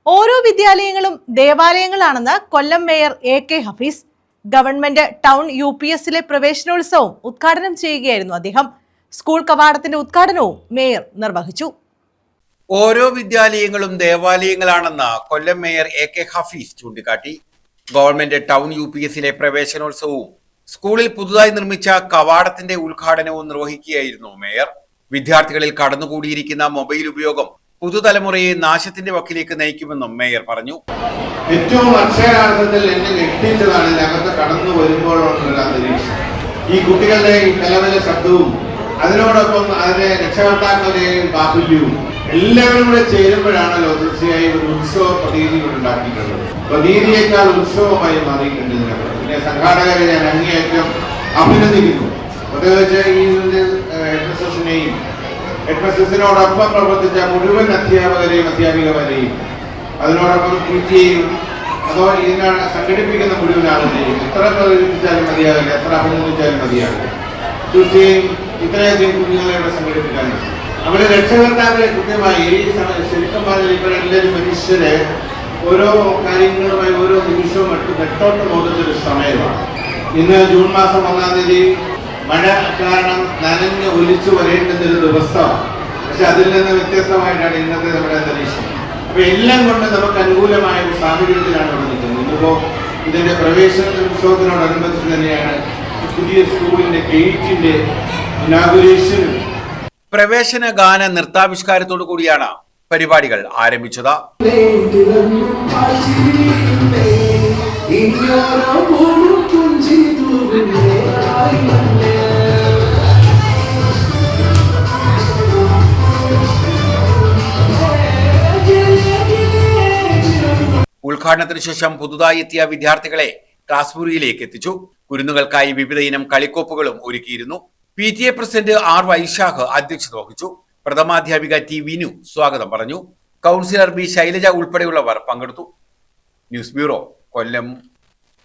ഓരോ വിദ്യാലയങ്ങളും ദേവാലയങ്ങളാണെന്ന് Kollam mayor AK Hafeez. Government town UPSലെ പ്രവേശനോത്സവം ഉദ്ഘാടനം ചെയ്യുകയായിരുന്നു അദ്ദേഹം. സ്കൂൾ കവാടത്തിന്റെ ഉദ്ഘാടനവും മേയർ നിർവഹിച്ചു. ഓരോ വിദ്യാലയങ്ങളും ദേവാലയങ്ങളാണെന്ന് കൊല്ലം മേയർ AK ഹഫീസ് ചൂണ്ടിക്കാട്ടി. ഗവൺമെന്റ് ടൗൺ UPSലെ പ്രവേശനോത്സവവും സ്കൂളിൽ പുതുതായി നിർമ്മിച്ച കവാടത്തിന്റെ ഉദ്ഘാടനവും നിർവഹിക്കുകയായിരുന്നു മേയർ. വിദ്യാർത്ഥികളിൽ കടന്നുകൂടിയിരിക്കുന്ന മൊബൈൽ ഉപയോഗം പുതുതലമുറയെ നാശത്തിന്റെ വക്കിലേക്ക് നയിക്കുമെന്നും മേയർ പറഞ്ഞു. ഏറ്റവും അക്ഷരാർത്ഥത്തിൽ എന്നെ ഞെട്ടിച്ചതാണ് ഇതിനകത്ത് കടന്നു വരുമ്പോഴുള്ള അന്തരീക്ഷം. ഈ കുട്ടികളുടെ ഈ കലവല ശബ്ദവും അതിനോടൊപ്പം അതിന്റെ രക്ഷകർത്താക്കളുടെയും ബാഹുല്യവും എല്ലാവരും കൂടെ ചേരുമ്പോഴാണല്ലോ തീർച്ചയായും ഒരു ഉത്സവ പ്രതീതി ഉണ്ടാക്കിയിട്ടുള്ളത്. പ്രതീതിയേക്കാൾ ഉത്സവമായി മാറിയിട്ടുണ്ട് ഇതിനകത്ത്. പിന്നെ സംഘാടകരെ ഞാൻ അങ്ങേയറ്റം അഭിനന്ദിക്കുന്നു. പ്രത്യേകിച്ച് ഈ HSSനെയും HSSനോടൊപ്പം പ്രവർത്തിച്ച മുഴുവൻ അധ്യാപകരെയും അധ്യാപികമാരെയും അതിനോടൊപ്പം PTAയും അതോ ഇതിനാണ് സംഘടിപ്പിക്കുന്ന മുഴുവൻ ആളുകളെയും എത്ര പ്രകടിപ്പിച്ചാലും മതിയാകില്ല, എത്ര അഭിനന്ദിച്ചാലും മതിയാകില്ല. തീർച്ചയായും ഇത്രയധികം കുഞ്ഞുങ്ങളെ ഇവിടെ സംഘടിപ്പിക്കാനുണ്ട്. അവരെ രക്ഷകർത്താക്കളെ കൃത്യമായി ശരിക്കും പറഞ്ഞാൽ ഇവരെല്ലാവരും മനുഷ്യരെ ഓരോ കാര്യങ്ങളുമായി ഓരോ നിമിഷവും നെട്ടോട്ട് പോകുന്നൊരു സമയമാണ്. ഇന്ന് ജൂൺ മാസം 1-ാം തീയതി മഴ കാരണം നനഞ്ഞ് ഒലിച്ചു വരേണ്ടുന്ന ഒരു ദിവസമാണ്. പക്ഷെ അതിൽ നിന്ന് വ്യത്യസ്തമായിട്ടാണ് ഇന്നത്തെ നമ്മുടെ അന്തരീക്ഷം. അപ്പൊ എല്ലാം കൊണ്ട് നമുക്ക് അനുകൂലമായ ഒരു സാഹചര്യത്തിലാണ് ഇവിടെ നിൽക്കുന്നത്. ഇന്നിപ്പോ ഇതിന്റെ പ്രവേശന ഉത്സവത്തിനോടനുബന്ധിച്ച് തന്നെയാണ് പുതിയ സ്കൂളിന്റെ ഗേറ്റിന്റെ ഇനാഗുറേഷനും. പ്രവേശന ഗാന നൃത്താവിഷ്കാരത്തോടു കൂടിയാണ് പരിപാടികൾ ആരംഭിച്ചത്. ഉദ്ഘാടനത്തിന് ശേഷം പുതുതായി എത്തിയ വിദ്യാർത്ഥികളെ ക്ലാസ് മുറിയിലേക്ക് എത്തിച്ചു. കുരുന്നുകൾക്കായി വിവിധ ഇനം കളിക്കോപ്പുകളും ഒരുക്കിയിരുന്നു. PTA പ്രസിഡന്റ് R വൈശാഖ് അധ്യക്ഷത വഹിച്ചു. പ്രഥമാധ്യാപിക T വിനു സ്വാഗതം പറഞ്ഞു. കൗൺസിലർ B ശൈലജ ഉൾപ്പെടെയുള്ളവർ പങ്കെടുത്തു. ന്യൂസ് ബ്യൂറോ, കൊല്ലം.